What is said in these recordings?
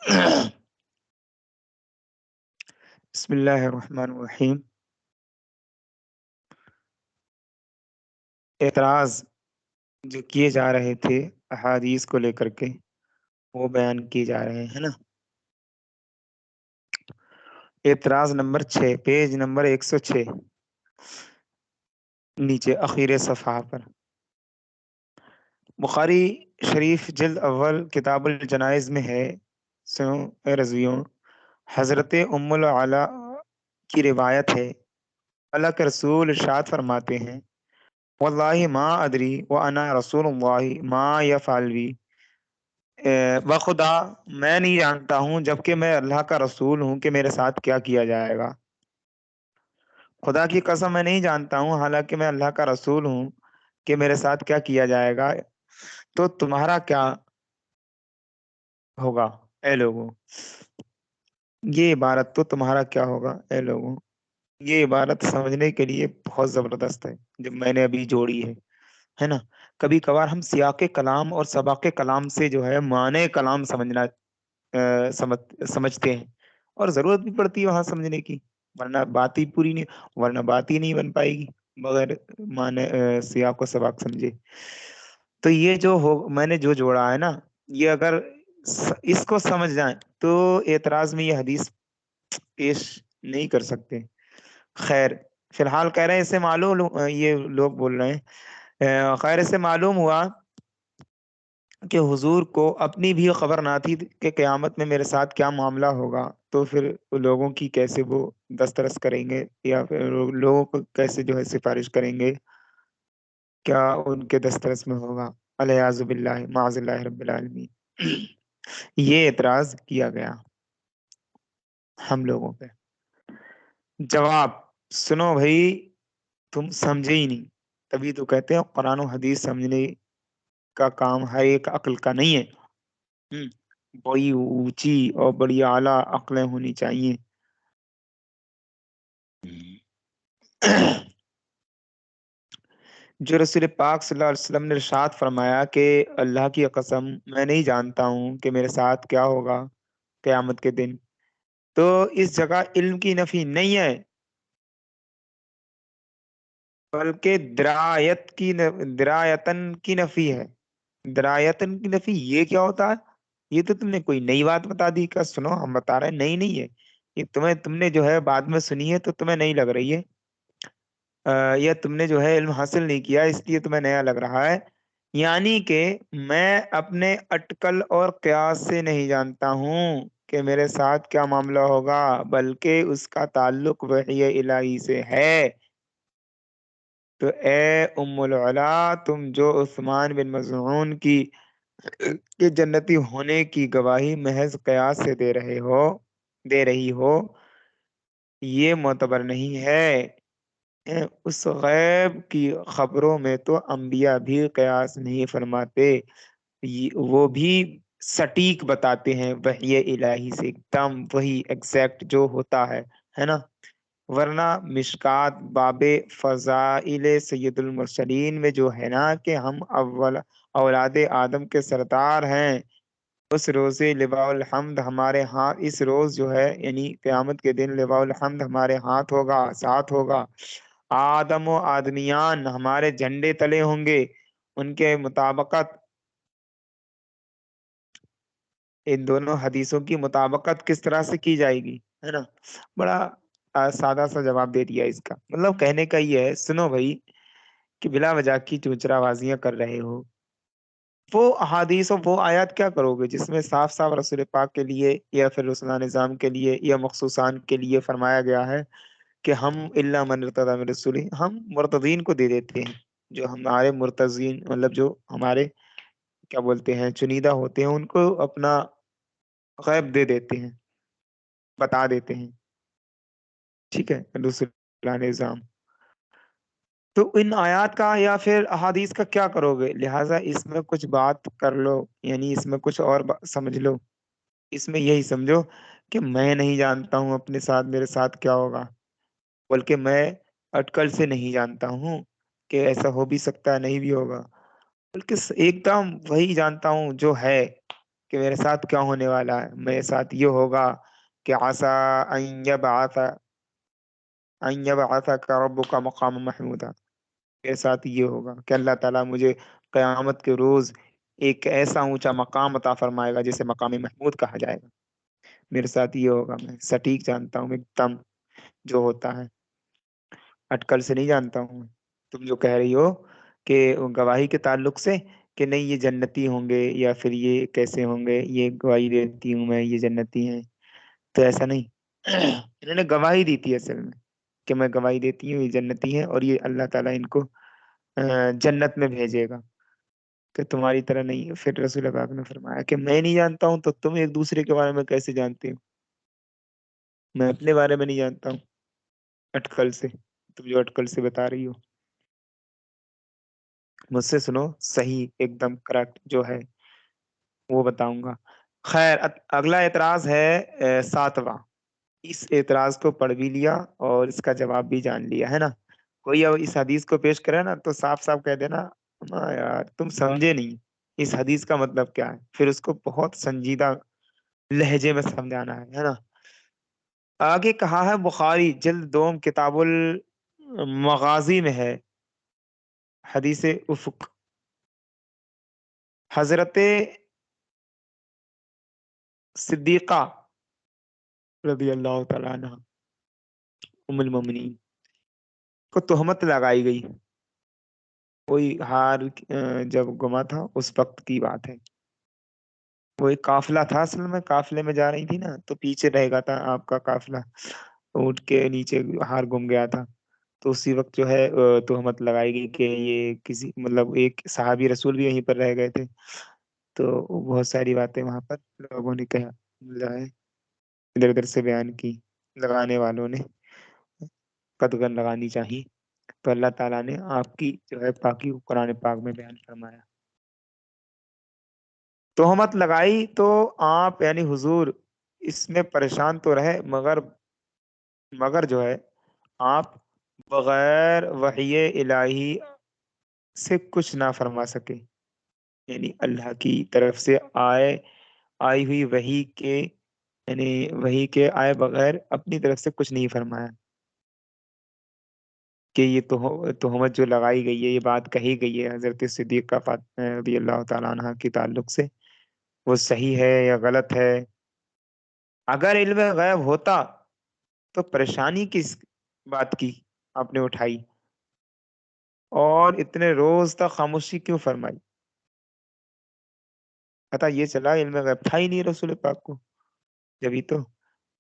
بسم اللہ الرحمن الرحیم۔ اعتراض جو کیے جا رہے تھے احادیث کو لے کر کے وہ بیان کیے جا رہے ہیں نا۔ اعتراض نمبر 6، پیج نمبر 106، نیچے اخیر صفحہ پر۔ بخاری شریف جلد اول کتاب الجنائز میں ہے، سنو اے رضویوں، حضرت ام العلا کی روایت ہے، اللہ کے رسول ارشاد فرماتے ہیں، واللہ ما ادری وانا رسول اللہ ما یفعل بی، بخدا میں نہیں جانتا ہوں جبکہ میں اللہ کا رسول ہوں کہ میرے ساتھ کیا کیا جائے گا۔ خدا کی قسم میں نہیں جانتا ہوں حالانکہ میں اللہ کا رسول ہوں کہ میرے ساتھ کیا کیا جائے گا، تو تمہارا کیا ہوگا اے لوگوں؟ یہ عبارت تو تمہارا کیا ہوگا اے لوگوں، یہ عبارت سمجھنے کے لیے بہت زبردست ہے جب میں نے ابھی جوڑی ہے نا۔ کبھی کبھار ہم سیاق کلام اور سباق کلام سے جو ہے معنی کلام سمجھتے ہیں، اور ضرورت بھی پڑتی ہے وہاں سمجھنے کی، ورنہ بات ہی پوری نہیں، ورنہ بات ہی نہیں بن پائے گی بغیر معنی سیاق و سباق سمجھے۔ تو یہ جو میں نے جو جوڑا ہے نا، یہ اگر اس کو سمجھ جائیں تو اعتراض میں یہ حدیث پیش نہیں کر سکتے۔ خیر، فی الحال کہہ رہے ہیں، اس سے معلوم، یہ لوگ بول رہے ہیں، خیر اس سے معلوم ہوا کہ حضور کو اپنی بھی خبر نہ تھی کہ قیامت میں میرے ساتھ کیا معاملہ ہوگا، تو پھر لوگوں کی کیسے وہ دسترس کریں گے، یا پھر لوگوں کو کیسے جو ہے سفارش کریں گے، کیا ان کے دسترس میں ہوگا؟ الیاذ باللہ، معاذ اللہ رب العالمین۔ یہ اعتراض کیا گیا ہم لوگوں پہ۔ جواب سنو بھائی، تم سمجھے ہی نہیں، تبھی تو کہتے ہیں قرآن و حدیث سمجھنے کا کام ہر ایک عقل کا نہیں ہے، بڑی اونچی اور بڑی اعلیٰ عقلیں ہونی چاہیے۔ جو رسول پاک صلی اللہ علیہ وسلم نے ارشاد فرمایا کہ اللہ کی قسم میں نہیں جانتا ہوں کہ میرے ساتھ کیا ہوگا قیامت کے دن، تو اس جگہ علم کی نفی نہیں ہے بلکہ درایتن کی نفی ہے۔ درایتن کی نفی یہ کیا ہوتا ہے؟ یہ تو تم نے کوئی نئی بات بتا دی، کا سنو ہم بتا رہے ہیں، نئی نہیں ہے یہ، تم نے جو ہے بعد میں سنی ہے تو تمہیں نہیں لگ رہی ہے، یا تم نے جو ہے علم حاصل نہیں کیا اس لیے تمہیں نیا لگ رہا ہے۔ یعنی کہ میں اپنے اٹکل اور قیاس سے نہیں جانتا ہوں کہ میرے ساتھ کیا معاملہ ہوگا، بلکہ اس کا تعلق وحی الہی سے ہے۔ تو اے ام العلا، تم جو عثمان بن مظعون کی کہ جنتی ہونے کی گواہی محض قیاس سے دے رہی ہو، یہ معتبر نہیں ہے۔ اس غیب کی خبروں میں تو انبیاء بھی قیاس نہیں فرماتے، وہ بھی سٹیک بتاتے ہیں وحی الہی سے، ایک دم وہی ایگزیکٹ جو ہوتا ہے نا۔ ورنہ مشکات باب فضائل سید المرسلین میں جو ہے نا کہ ہم اولاد آدم کے سردار ہیں، اس روز لواء الحمد ہمارے ہاتھ، اس روز جو ہے یعنی قیامت کے دن لواء الحمد ہمارے ہاتھ ہوگا، ساتھ ہوگا، آدم و آدمیان ہمارے جھنڈے تلے ہوں گے، ان کے مطابقت، ان دونوں حدیثوں کی مطابقت کس طرح سے کی جائے گی، ہے نا۔ بڑا سادہ سا جواب دے دیا اس کا، مطلب کہنے کا یہ ہے، سنو بھائی، کہ بلا وجہ کی چوچرا بازیاں کر رہے ہو، وہ احادیث اور وہ آیات کیا کرو گے جس میں صاف صاف رسول پاک کے لیے یا پھر رسول نظام کے لیے یا مخصوصان کے لیے فرمایا گیا ہے کہ ہم الا من ارتضی من رسول، ہم مرتضین کو دے دیتے ہیں، جو ہمارے مرتضین مطلب جو ہمارے کیا بولتے ہیں چنیدہ ہوتے ہیں، ان کو اپنا غیب دے دیتے ہیں، بتا دیتے ہیں، ٹھیک ہے، رسول نظام۔ تو ان آیات کا یا پھر احادیث کا کیا کرو گے؟ لہٰذا اس میں کچھ بات کر لو، یعنی اس میں کچھ اور سمجھ لو، اس میں یہی سمجھو کہ میں نہیں جانتا ہوں اپنے ساتھ میرے ساتھ کیا ہوگا، بلکہ میں اٹکل سے نہیں جانتا ہوں کہ ایسا ہو بھی سکتا ہے نہیں بھی ہوگا، بلکہ ایک دم وہی جانتا ہوں جو ہے، کہ میرے ساتھ کیا ہونے والا ہے، میرے ساتھ یہ ہوگا کہ عسا ان یبعثک ربک مقام محمودا، میرے ساتھ یہ ہوگا کہ اللہ تعالیٰ مجھے قیامت کے روز ایک ایسا اونچا مقام عطا فرمائے گا جسے مقام محمود کہا جائے گا، میرے ساتھ یہ ہوگا، میں سٹیک جانتا ہوں ایک دم جو ہوتا ہے، اٹکل سے نہیں جانتا ہوں۔ تم جو کہہ رہی ہو کہ گواہی کے تعلق سے کہ نہیں یہ جنتی ہوں گے یا پھر یہ کیسے ہوں گے، یہ گواہی دیتی ہوں میں یہ جنتی ہیں، تو ایسا نہیں، انہوں نے گواہی دی تھی اصل میں کہ میں گواہی دیتی ہوں یہ جنتی ہیں اور یہ اللہ تعالیٰ ان کو جنت میں بھیجے گا، کہ تمہاری طرح نہیں ہے۔ پھر رسول پاک نے فرمایا کہ میں نہیں جانتا ہوں تو تم ایک دوسرے کے بارے میں کیسے جانتے ہو، میں اپنے بارے میں نہیں جانتا ہوں اٹکل سے، تم جو اٹکل سے بتا رہی ہو مجھ سے سنو، صحیح ایک دم کریکٹ جو ہے وہ بتاؤں گا۔ خیر اگلا اعتراض ہے ساتواں، اس اعتراض کو پڑھ بھی لیا اور اس کا جواب بھی جان لیا ہے نا، کوئی اب اس حدیث کو پیش کرے نا تو صاف صاف کہہ دینا ہاں یار تم سمجھے نہیں اس حدیث کا مطلب کیا ہے، پھر اس کو بہت سنجیدہ لہجے میں سمجھانا ہے نا۔ آگے کہا ہے بخاری جلد دوم کتاب المغازی میں ہے، حدیث افق، حضرت صدیقہ رضی اللہ تعالیٰ عنہ ام المومنین کو تہمت لگائی گئی، کوئی ہار جب گما تھا اس وقت کی بات ہے، وہ ایک قافلہ تھا اصل میں، قافلے میں جا رہی تھی نا تو پیچھے رہ گا تھا آپ کا قافلہ، اونٹ کے نیچے ہار گم گیا تھا، تو اسی وقت جو ہے تہمت لگائی گئی کہ یہ کسی مطلب ایک صحابی رسول بھی یہیں پر رہ گئے تھے، تو بہت ساری باتیں وہاں پر لوگوں نے کہا جو ہے ادھر ادھر سے بیان کی، لگانے والوں نے قدغن لگانی چاہیے، تو اللہ تعالیٰ نے آپ کی جو ہے پاکی کو قرآن پاک میں بیان فرمایا، تہمت لگائی تو آپ یعنی حضور اس میں پریشان تو رہے مگر جو ہے آپ بغیر وحی الہی سے کچھ نہ فرما سکے، یعنی اللہ کی طرف سے آئی ہوئی وحی کے یعنی وحی کے آئے بغیر اپنی طرف سے کچھ نہیں فرمایا، کہ یہ تہمت جو لگائی گئی ہے، یہ بات کہی گئی ہے حضرت صدیقہ رضی اللہ تعالیٰ عنہ کے تعلق سے، وہ صحیح ہے یا غلط ہے؟ اگر علم غیب ہوتا تو پریشانی کس بات کی آپ نے اٹھائی اور اتنے روز تک خاموشی کیوں فرمائی؟ پتا یہ چلا علم غیب تھا ہی نہیں رسول پاک کو، جبھی تو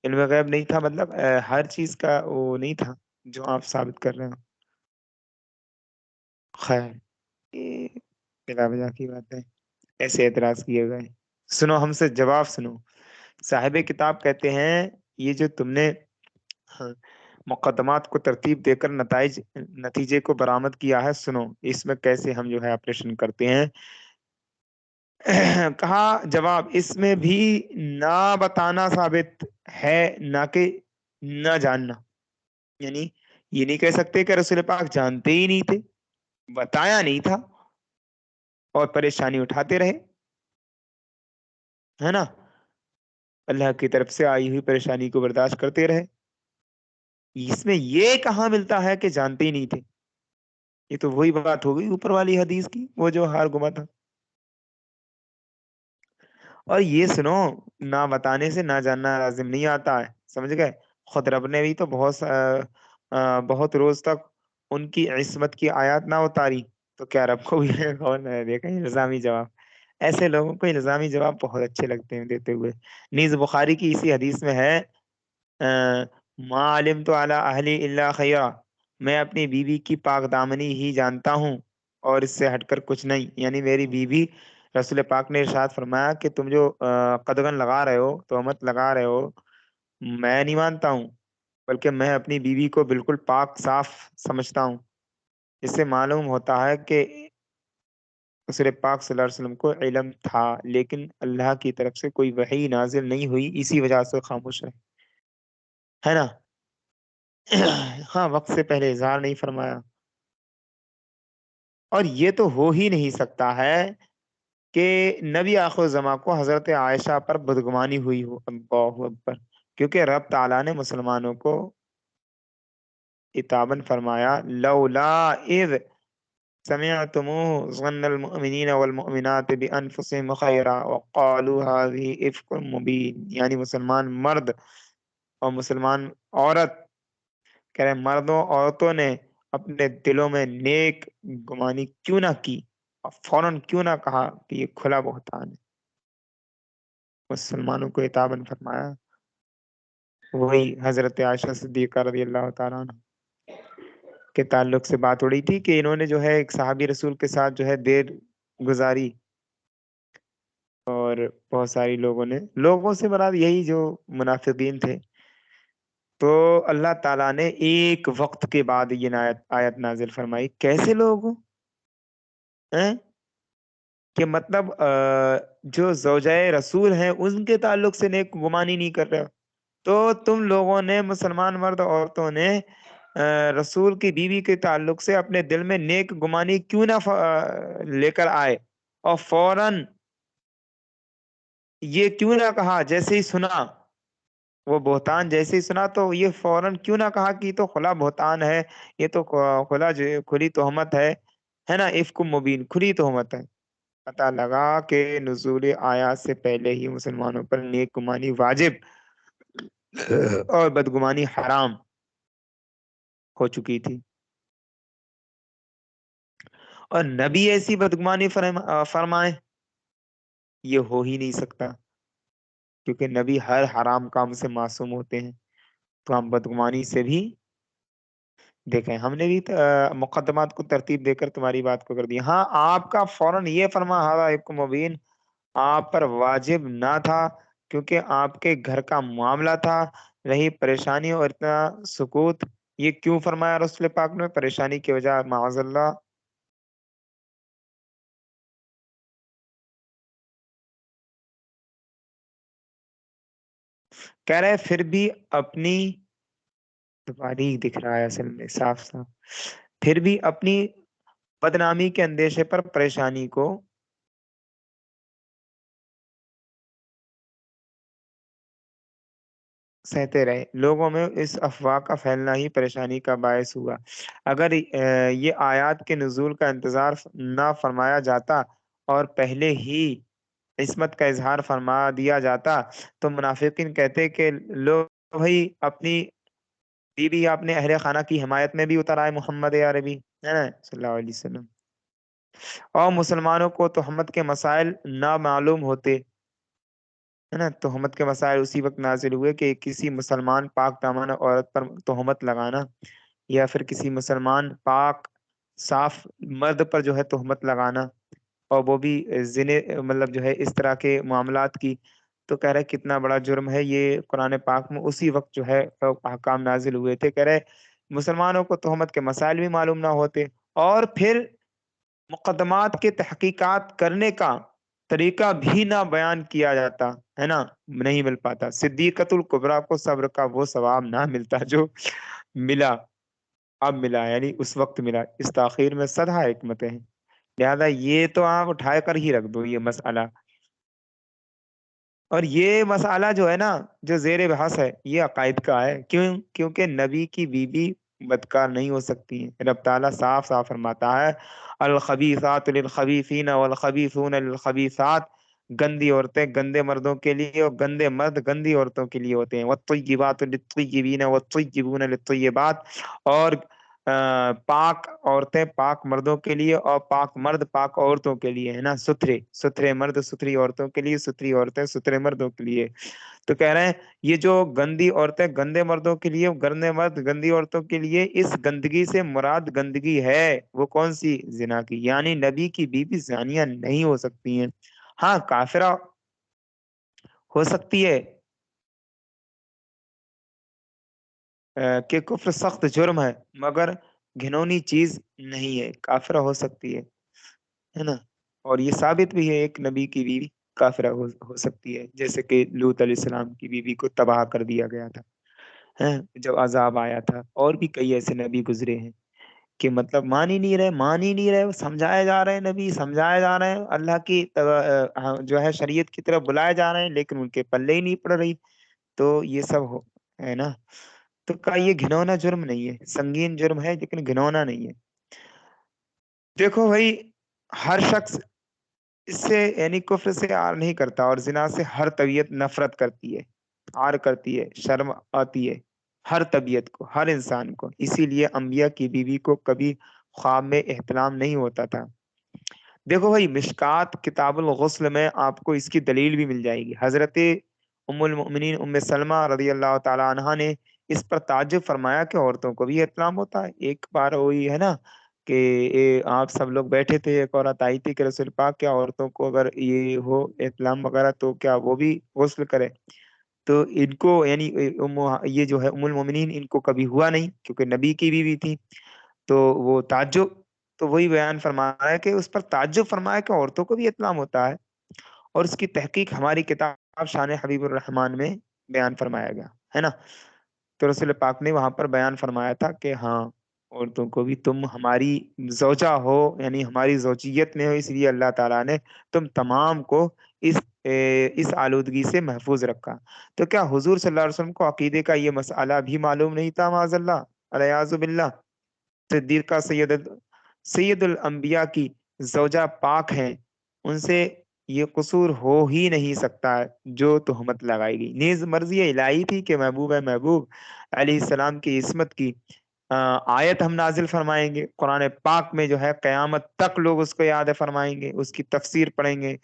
علم غیب نہیں تھا مطلب ہر چیز کا وہ نہیں تھا جو آپ ثابت کر رہے ہیں۔ خیر یہ بلا وجہ کی بات ہے، ایسے اعتراض کیے گئے، سنو ہم سے جواب سنو، صاحب کتاب کہتے ہیں یہ جو تم نے ہاں، مقدمات کو ترتیب دے کر نتیجے کو برآمد کیا ہے، سنو اس میں کیسے ہم جو ہے آپریشن کرتے ہیں۔ کہا جواب اس میں بھی نہ بتانا ثابت ہے نہ کہ نہ جاننا، یعنی یہ نہیں کہہ سکتے کہ رسول پاک جانتے ہی نہیں تھے، بتایا نہیں تھا اور پریشانی اٹھاتے رہے، ہے نا، اللہ کی طرف سے آئی ہوئی پریشانی کو برداشت کرتے رہے، اس میں یہ کہاں ملتا ہے کہ جانتے ہی نہیں تھے؟ یہ تو وہی بات ہو گئی اوپر والی حدیث کی، وہ جو ہار گما تھا۔ اور یہ سنو، نہ بتانے سے نہ جاننا لازم نہیں آتا ہے، سمجھ گئے؟ خود رب نے بھی تو بہت روز تک ان کی عصمت کی آیات نہ اتاری، تو کیا رب کو بھی کون ہے؟ دیکھیں الزامی جواب، ایسے لوگوں کو الزامی جواب بہت اچھے لگتے ہیں دیتے ہوئے۔ نیز بخاری کی اسی حدیث میں ہے ما علمت علی اہلی الا خیرا، میں اپنی بیوی کی پاک دامنی ہی جانتا ہوں اور اس سے ہٹ کر کچھ نہیں، یعنی میری بیوی، رسول پاک نے ارشاد فرمایا کہ تم جو قدغن لگا رہے ہو، تہمت لگا رہے ہو، میں نہیں مانتا ہوں، بلکہ میں اپنی بیوی کو بالکل پاک صاف سمجھتا ہوں۔ اس سے معلوم ہوتا ہے کہ رسول پاک صلی اللہ علیہ وسلم کو علم تھا لیکن اللہ کی طرف سے کوئی وحی نازل نہیں ہوئی، اسی وجہ سے خاموش رہے، ہے نا؟ ہاں وقت سے پہلے اظہار نہیں فرمایا، اور یہ تو ہو ہی نہیں سکتا ہے کہ نبی آخر زمان کو حضرت عائشہ پر بدگمانی ہوئی ہو، اللہ اکبر، کیونکہ رب تعالیٰ نے مسلمانوں کو عتاباً فرمایا لولا اذ سمعتموه ظن المؤمنین والمؤمنات بانفسهم خیرا وقالوا هذه افک مبین، یعنی مسلمان مرد اور مسلمان عورت، کہہ رہے مردوں عورتوں نے اپنے دلوں میں نیک گمانی کیوں نہ کی اور فوراً کیوں نہ کہا کہ یہ کھلا بہتان ہے۔ مسلمانوں کو عتاباً فرمایا، وہی حضرت عائشہ صدیقہ رضی اللہ تعالیٰ عنہ کے تعلق سے بات ہو رہی تھی کہ انہوں نے جو ہے ایک صحابی رسول کے ساتھ جو ہے دیر گزاری، اور بہت ساری لوگوں سے مراد یہی جو منافقین تھے، تو اللہ تعالیٰ نے ایک وقت کے بعد یہ آیت نازل فرمائی، کیسے لوگ ہیں کہ مطلب جو زوجہ رسول ہیں ان کے تعلق سے نیک گمانی نہیں کر رہے، تو تم لوگوں نے مسلمان مرد عورتوں نے رسول کی بیوی کے تعلق سے اپنے دل میں نیک گمانی کیوں نہ لے کر آئے، اور فوراً یہ کیوں نہ کہا جیسے ہی سنا وہ بہتان، جیسے ہی سنا تو یہ فوراً کیوں نہ کہا کہ یہ تو کھلا بہتان ہے، یہ تو کھلی تہمت ہے نا، افک مبین، کھلی تہمت ہے۔ پتہ لگا کہ نزول آیات سے پہلے ہی مسلمانوں پر نیک گمانی واجب اور بدگمانی حرام ہو چکی تھی، اور نبی ایسی بدگمانی فرمائے یہ ہو ہی نہیں سکتا، کیونکہ نبی ہر حرام کام سے معصوم ہوتے ہیں، تو ہم بدگمانی سے بھی دیکھیں، ہم نے بھی مقدمات کو ترتیب دے کر تمہاری بات کو کر دیا۔ ہاں، آپ کا فوراً یہ فرما ہذا افک مبین آپ پر واجب نہ تھا، کیونکہ آپ کے گھر کا معاملہ تھا، رہی پریشانی اور اتنا سکوت، یہ کیوں فرمایا رسول پاک نے؟ پریشانی کی وجہ معاذ اللہ کہہ رہے پھر بھی اپنی باریک دکھ رہا ہے اصل میں صاف صاف، پھر بھی اپنی بدنامی کے اندیشے پر پریشانی کو سہتے رہے، لوگوں میں اس افواہ کا پھیلنا ہی پریشانی کا باعث ہوا۔ اگر یہ آیات کے نزول کا انتظار نہ فرمایا جاتا اور پہلے ہی عصمت کا اظہار فرما دیا جاتا تو منافقین کہتے کہ لوگ بھائی اپنی بیوی یا اپنے اہل خانہ کی حمایت میں بھی اتر آئے محمد عربی ہے نا صلی اللہ علیہ وسلم، اور مسلمانوں کو تہمت کے مسائل نہ معلوم ہوتے، ہے نا، تہمت کے مسائل اسی وقت نازل ہوئے کہ کسی مسلمان پاک دامن عورت پر تہمت لگانا، یا پھر کسی مسلمان پاک صاف مرد پر جو ہے تہمت لگانا، اور وہ بھی زنے مطلب جو ہے اس طرح کے معاملات کی، تو کہہ رہے کتنا بڑا جرم ہے یہ۔ قرآن پاک میں اسی وقت جو ہے احکام نازل ہوئے تھے، کہہ رہے مسلمانوں کو تہمت کے مسائل بھی معلوم نہ ہوتے، اور پھر مقدمات کے تحقیقات کرنے کا طریقہ بھی نہ بیان کیا جاتا، ہے نا، نہیں مل پاتا، صدیقۃ الکبریٰ کو صبر کا وہ ثواب نہ ملتا جو ملا، اب ملا، یعنی اس وقت ملا، اس تاخیر میں سدا حکمتیں ہیں، لہذا یہ تو آپ اٹھا کر ہی رکھ دو یہ مسئلہ، اور یہ مسئلہ جو ہے نا جو زیر بحث ہے یہ عقائد کا ہے، کیونکہ نبی کی بیوی بدکار نہیں ہو سکتی ہیں، رب تعالیٰ صاف صاف فرماتا ہے الخبیثات للخبیثین والخبیثون للخبیثات، گندی عورتیں گندے مردوں کے لیے اور گندے مرد گندی عورتوں کے لیے ہوتے ہیں، والطیبات للطیبین والطیبون للطیبات، اور پاک عورتیں پاک مردوں کے لیے اور پاک مرد پاک عورتوں کے لیے، ہے نا، ستھرے مرد ستھری عورتوں کے لیے، ستھری عورتیں ستھرے مردوں کے لیے، تو کہہ رہے ہیں یہ جو گندی عورتیں گندے مردوں کے لیے، گندے مرد گندی عورتوں کے لیے، اس گندگی سے مراد گندگی ہے وہ کون سی؟ زنا کی، یعنی نبی کی بیوی زانیہ نہیں ہو سکتی ہیں، ہاں کافرہ ہو سکتی ہے، کہ کفر سخت جرم ہے مگر گھنونی چیز نہیں ہے، کافرہ ہو سکتی ہے نا، اور یہ ثابت بھی ہے ایک نبی کی بیوی کافرہ ہو سکتی ہے، جیسے کہ لوط علیہ السلام کی بیوی کو تباہ کر دیا گیا تھا، جب عذاب آیا تھا، اور بھی کئی ایسے نبی گزرے ہیں، کہ مطلب مان ہی نہیں رہے، وہ سمجھائے جا رہے ہیں، نبی سمجھائے جا رہے ہیں، اللہ کی جو ہے شریعت کی طرف بلائے جا رہے ہیں، لیکن ان کے پلے ہی نہیں پڑ رہی۔ تو یہ سب ہے نا۔ تو کا یہ گھنونا جرم نہیں ہے، سنگین جرم ہے لیکن گھنونا نہیں ہے۔ دیکھو بھائی، ہر شخص اس سے یعنی کفر سے آر نہیں کرتا، اور زنا سے ہر طبیعت نفرت کرتی ہے، آر کرتی ہے، شرم آتی ہے ہر طبیعت کو، ہر انسان کو۔ اسی لیے انبیاء کی بیوی کو کبھی خواب میں احتلام نہیں ہوتا تھا۔ دیکھو بھائی، مشکات کتاب الغسل میں آپ کو اس کی دلیل بھی مل جائے گی۔ حضرت ام المؤمنین ام سلمہ رضی اللہ تعالی عنہا نے اس پر تعجب فرمایا کہ عورتوں کو بھی احتلام ہوتا ہے۔ ایک بار وہی ہے نا کہ آپ سب لوگ بیٹھے تھے، ایک عورت آئی تھی کہ رسول پاک، کیا عورتوں کو اگر یہ ہو احتلام وغیرہ تو کیا وہ بھی غسل کرے؟ تو ان کو یعنی یہ جو ہے ام المؤمنین، ان کو کبھی ہوا نہیں کیونکہ نبی کی بیوی تھی۔ تو وہ تعجب، تو وہی بیان فرما رہا ہے کہ اس پر تعجب فرمایا کہ عورتوں کو بھی اطلاع ہوتا ہے، اور اس کی تحقیق ہماری کتاب شان حبیب الرحمان میں بیان فرمایا گیا ہے نا۔ تو رسول پاک نے وہاں پر بیان فرمایا تھا کہ ہاں، عورتوں کو بھی، تم ہماری زوجہ ہو، یعنی ہماری زوجیت میں ہو، اس لیے اللہ تعالیٰ نے تم تمام کو اس آلودگی سے محفوظ رکھا۔ تو کیا حضور صلی اللہ علیہ وسلم کو عقیدے کا یہ مسئلہ بھی معلوم نہیں تھا؟ معاذ اللہ، الیاذ باللہ۔ صدیقہ سید الانبیاء کی زوجہ پاک ہیں، ان سے یہ قصور ہو ہی نہیں سکتا ہے جو تہمت لگائی گئی۔ نیز مرضی الہی تھی کہ محبوب علیہ السلام کی عصمت کی آیت ہم نازل فرمائیں گے قرآن پاک میں، جو ہے قیامت تک لوگ اس کو یاد فرمائیں گے، اس کی تفسیر پڑھیں گے،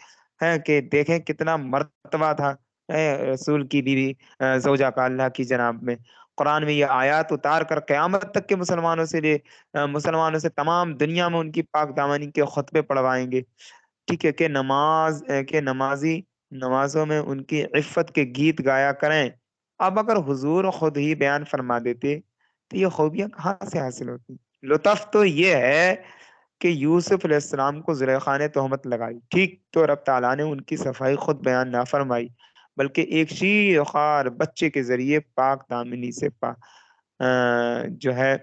ہے کہ دیکھیں کتنا مرتبہ تھا رسول کی بیوی زوجہ کا اللہ کی جناب میں۔ قرآن میں یہ آیات اتار کر قیامت تک کے مسلمانوں سے تمام دنیا میں ان کی پاک دامنی کے خطبے پڑھوائیں گے، ٹھیک ہے، کہ نمازی نمازوں میں ان کی عفت کے گیت گایا کریں۔ اب اگر حضور خود ہی بیان فرما دیتے تو یہ خوبیاں کہاں سے حاصل ہوتی؟ لطف تو یہ ہے کہ یوسف علیہ السلام کو زلیخا نے تہمت لگائی، ٹھیک، تو رب تعالیٰ نے ان کی صفائی خود بیان نہ فرمائی، بلکہ ایک شیر خوار بچے کے ذریعے پاک دامنی سے جو ہے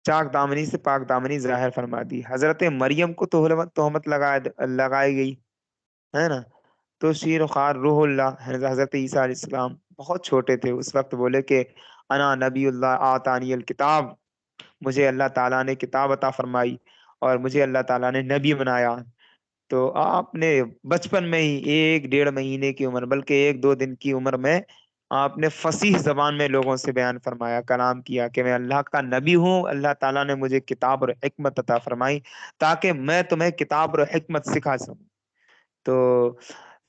چاک دامنی سے پاک دامنی ظاہر فرما دی۔ حضرت مریم کو تہمت لگائی گئی ہے نا۔ تو شیر خوار روح اللہ حضرت عیسیٰ علیہ السلام بہت چھوٹے تھے اس وقت، بولے کہ انا نبی اللہ آتانی الکتاب، مجھے اللہ تعالیٰ نے کتاب عطا فرمائی اور مجھے اللہ تعالیٰ نے نبی بنایا۔ تو آپ نے بچپن میں ہی 1.5 مہینے کی عمر، بلکہ 1-2 دن کی عمر میں آپ نے فصیح زبان میں لوگوں سے بیان فرمایا، کلام کیا کہ میں اللہ کا نبی ہوں، اللہ تعالیٰ نے مجھے کتاب اور حکمت عطا فرمائی تاکہ میں تمہیں کتاب اور حکمت سکھا سکوں۔ تو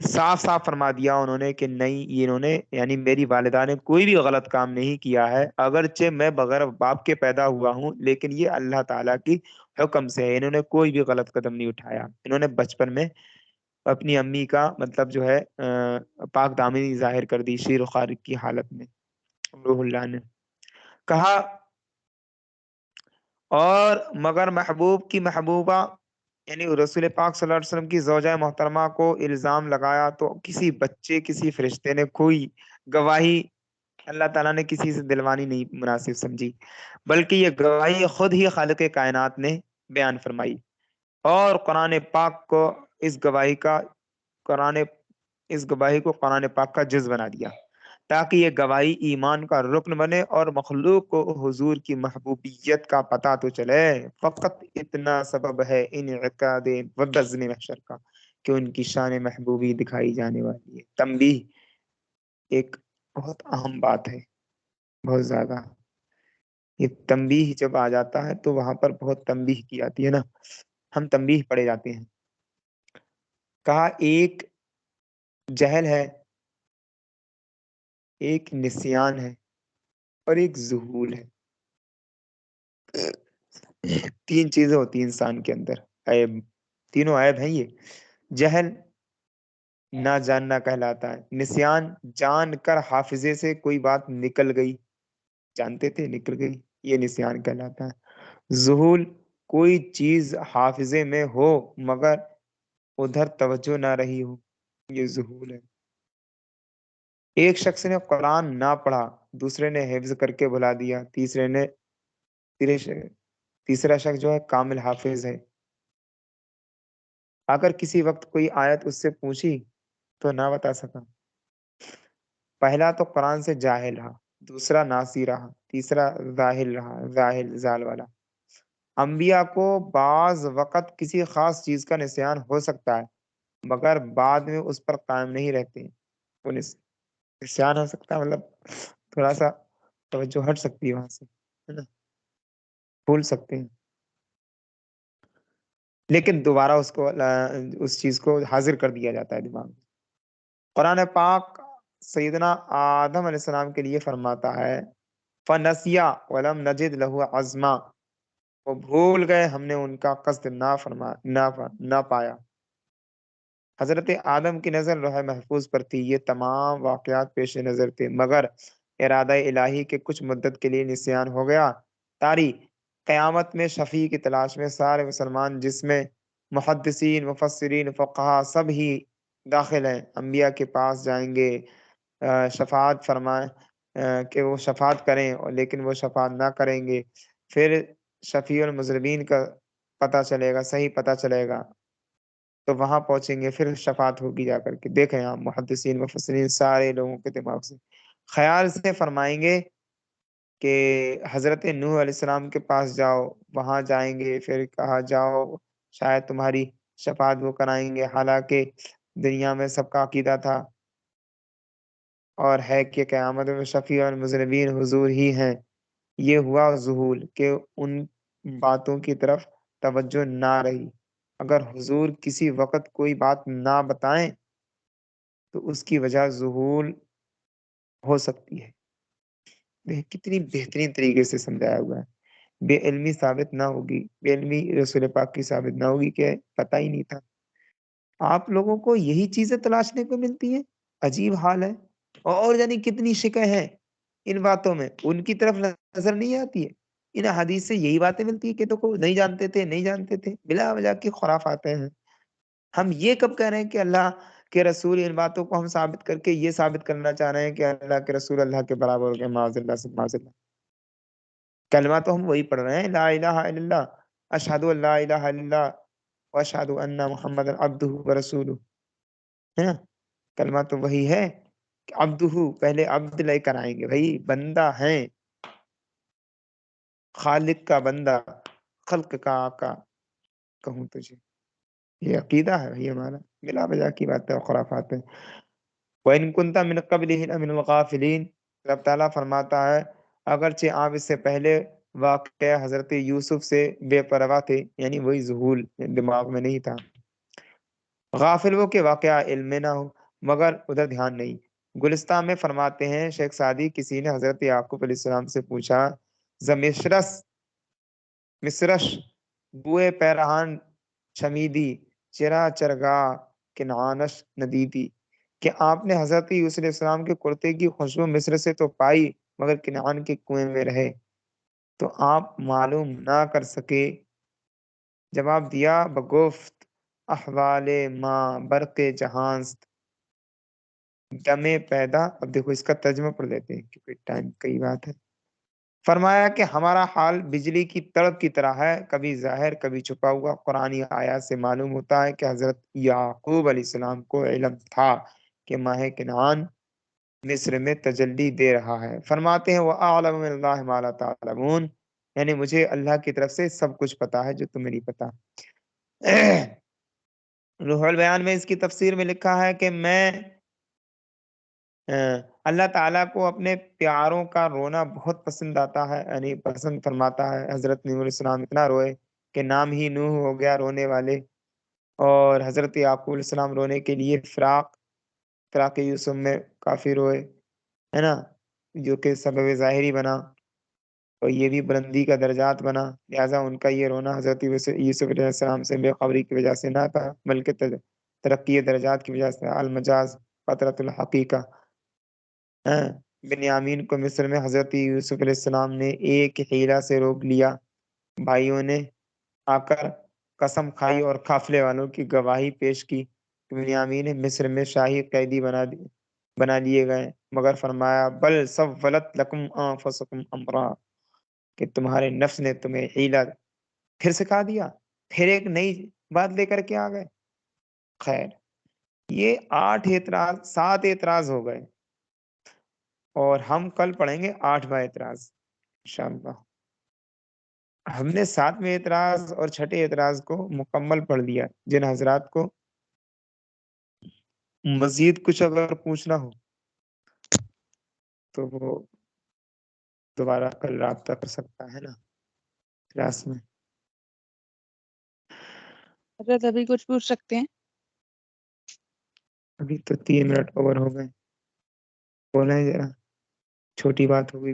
صاف صاف فرما دیا انہوں نے کہ نہیں، انہوں نے یعنی میری والدہ نے کوئی بھی غلط کام نہیں کیا ہے، اگرچہ میں بغیر باپ کے پیدا ہوا ہوں، لیکن یہ اللہ تعالیٰ کی حکم سے ہے، انہوں نے کوئی بھی غلط قدم نہیں اٹھایا۔ انہوں نے بچپن میں اپنی امی کا مطلب جو ہے پاک دامنی ظاہر کر دی شیر و خارق کی حالت میں۔ روح اللہ نے کہا، اور مگر محبوب کی محبوبہ یعنی رسول پاک صلی اللہ علیہ وسلم کی زوجہ محترمہ کو الزام لگایا تو کسی بچے، کسی فرشتے نے کوئی گواہی اللہ تعالیٰ نے کسی سے دلوانی نہیں مناسب سمجھی، بلکہ یہ گواہی خود ہی خالق کائنات نے بیان فرمائی، اور قرآن اس گواہی کو قرآن پاک کا جز بنا دیا تاکہ یہ گواہی ایمان کا رکن بنے اور مخلوق کو حضور کی محبوبیت کا پتہ تو چلے۔ فقط اتنا سبب ہے انعقاد وبزم محشر کا کہ ان کی شان محبوبی دکھائی جانے والی ہے۔ تنبیہ، ایک بہت اہم بات ہے، بہت زیادہ، یہ تنبیہ جب آ جاتا ہے تو وہاں پر بہت تنبیہ کی جاتی ہے نا، ہم تنبیہ پڑے جاتے ہیں۔ کہا ایک جہل ہے، ایک نسیان ہے، اور ایک ذہول ہے۔ 3 چیزیں ہوتی ہیں انسان کے اندر، عیب، تینوں عیب ہیں یہ۔ جہل نہ جاننا کہلاتا ہے، نسیان جان کر حافظے سے کوئی بات نکل گئی، جانتے تھے نکل گئی، یہ نسیان کہلاتا ہے۔ ذہول کوئی چیز حافظے میں ہو مگر ادھر توجہ نہ رہی ہو، یہ ذہول ہے۔ ایک شخص نے قرآن نہ پڑھا، دوسرے نے حفظ کر کے بھلا دیا، تیسرے نے تیسرا شخص جو ہے کامل حافظ ہے، اگر کسی وقت کوئی آیت اس سے پوچھی تو نہ بتا سکا۔ پہلا تو قرآن سے جاہل رہا، دوسرا ناسی رہا، تیسرا ظاہل رہا، ظاہل زال والا۔ انبیاء کو بعض وقت کسی خاص چیز کا نسیان ہو سکتا ہے، مگر بعد میں اس پر قائم نہیں رہتے۔ وہ نسیان ہو سکتا ہے، مطلب تھوڑا سا توجہ ہٹ سکتی ہے وہاں سے، ہے نا، بھول سکتے ہیں، لیکن دوبارہ اس چیز کو حاضر کر دیا جاتا ہے دماغ میں۔ قرآن پاک سیدنا آدم علیہ السلام کے لیے فرماتا ہے فنسیا ولم نجد لہو عزما، وہ بھول گئے، ہم نے ان کا قصد نہ پایا۔ حضرت آدم کی نظر لوح محفوظ پر تھی، یہ تمام واقعات پیش نظر تھے، مگر ارادہ الہی کے کچھ مدت کے لیے نسیان ہو گیا۔ تاری قیامت میں شفیع کی تلاش میں سارے مسلمان، جس میں محدثین، مفسرین، فقہا سب ہی داخل ہیں، انبیاء کے پاس جائیں گے، شفاعت فرمائیں کہ وہ شفاعت کریں، لیکن وہ شفاعت نہ کریں گے۔ پھر شفیع المذنبین کا پتہ چلے گا، صحیح پتہ چلے گا، تو وہاں پہنچیں گے، پھر شفاعت ہوگی جا کر کے۔ دیکھیں آپ، محدثین مفسرین سارے لوگوں کے دماغ سے خیال سے فرمائیں گے کہ حضرت نوح علیہ السلام کے پاس جاؤ، وہاں جائیں گے، پھر کہا جاؤ شاید تمہاری شفاعت وہ کرائیں گے، حالانکہ دنیا میں سب کا عقیدہ تھا اور ہے کہ قیامت میں شفیع المذنبین حضور ہی ہیں۔ یہ ہوا ظہول کہ ان باتوں کی طرف توجہ نہ رہی۔ اگر حضور کسی وقت کوئی بات نہ بتائیں تو اس کی وجہ ظہول ہو سکتی ہے۔ کتنی بہترین طریقے سے سمجھایا ہوا ہے۔ بے علمی ثابت نہ ہوگی، بے علمی رسول پاک کی ثابت نہ ہوگی کہ پتہ ہی نہیں تھا۔ آپ لوگوں کو یہی چیزیں تلاشنے کو ملتی ہیں، عجیب حال ہے۔ اور یعنی کتنی شکیں ہیں ان باتوں میں، ان کی طرف نظر نہیں آتی ہے۔ ان حدیث سے یہی باتیں ملتی ہیں کہ تو کو نہیں جانتے تھے، نہیں جانتے تھے، بلا وجہ کی خرافات ہیں۔ ہم یہ کب کہہ رہے ہیں کہ اللہ کے رسول ان باتوں کو ہم ثابت کر کے یہ ثابت کرنا چاہ رہے ہیں کہ اللہ کے رسول اللہ کے برابر ہو گئے، معاذ اللہ سے معاذ اللہ۔ کلمہ تو ہم وہی پڑھ رہے ہیں، لا الہ الا اللہ، اشہد ان لا الہ الا اللہ واشہد ان محمد عبدہ ورسولہ، ہے نا؟ کلمہ تو وہی ہے کہ عبدہ، پہلے عبد لے کر آئیں گے، بھائی بندہ ہیں، خالق کا بندہ، خلق کا آقا کہوں تجھے، یہ عقیدہ ہے بھائی ہمارا، بلا وجہ کی بات ہے، خرافات ہے۔ وَإِن كُنتَ مِن قَبْلِهِ لَمِنَ الْغَافِلِينَ، رب تعالیٰ فرماتا ہے اگرچہ آپ اس سے پہلے واقعہ حضرت یوسف سے بے پرواہ تھے، یعنی وہی ذہول دماغ میں نہیں تھا، غافل ہو کہ واقعہ علم میں نہ ہو، مگر ادھر دھیان نہیں۔ گلستہ میں فرماتے ہیں شیخ سعدی، کسی نے حضرت یعقوب علیہ السلام سے پوچھا مصرش بوئے پیرہان چمیدی چرا چرگاہ کنعانش ندیدی، کہ آپ نے حضرت یوسف علیہ السلام کے کرتے کی خوشبو مصر سے تو پائی، مگر کنعان کے کنویں میں رہے تو آپ معلوم نہ کر سکے۔ جواب دیا بگفت احوال ماں برق جہانست دم پیدا۔ اب دیکھو اس کا ترجمہ پڑھ لیتے ہیں کیونکہ ٹائم کئی بات ہے۔ فرمایا کہ ہمارا حال بجلی کی تڑپ کی طرح ہے، کبھی ظاہر کبھی چھپا ہوا۔ قرآنی آیات سے معلوم ہوتا ہے کہ حضرت یعقوب علیہ السلام کو علم تھا کہ ماہ کنعان مصر میں تجلی دے رہا ہے۔ فرماتے ہیں وَأَعْلَمُ مِنَ اللَّهِ مَا لَا تَعْلَمُونَ، یعنی مجھے اللہ کی طرف سے سب کچھ پتا ہے جو تمہیں نہیں پتا۔ روح البیان میں اس کی تفسیر میں لکھا ہے کہ میں اللہ تعالیٰ کو اپنے پیاروں کا رونا بہت پسند آتا ہے، یعنی پسند فرماتا ہے۔ حضرت نوح علیہ السلام اتنا روئے کہ نام ہی نوح ہو گیا، رونے والے۔ اور حضرت یعقوب علیہ السلام رونے کے لیے فراق یوسف میں کافی روئے، ہے نا، جو کہ سبب ظاہری بنا اور یہ بھی بلندی کا درجات بنا۔ لہٰذا ان کا یہ رونا حضرت یوسف علیہ السلام سے بے خبری کی وجہ سے نہ تھا، بلکہ ترقی درجات کی وجہ سے۔ المجاز فطرت الحقیقہ۔ بنیامین کو مصر میں حضرت یوسف علیہ السلام نے ایک حیلہ سے روک لیا، بھائیوں نے آ کر قسم کھائی اور قافلے والوں کی گواہی پیش کی کہ بنیامین مصر میں شاہی قیدی بنا لیے گئے، مگر فرمایا بل سولت لکم انفسکم امرا، کہ تمہارے نفس نے تمہیں ہیلا پھر سکھا دیا، پھر ایک نئی بات لے کر کے آ گئے۔ خیر، یہ 7 اعتراض ہو گئے، اور ہم کل پڑھیں گے 8واں اعتراض انشاءاللہ۔ ہم نے 7ویں اعتراض اور 6 اعتراض کو مکمل پڑھ لیا۔ جن حضرات کو مزید کچھ اگر پوچھنا ہو تو وہ دوبارہ کل رابطہ کر سکتا ہے نا کلاس میں۔ حضرت ابھی کچھ پوچھ سکتے ہیں؟ ابھی تو 3 منٹ اوور ہو گئے، بولیں ذرا، چھوٹی بات ہوگی۔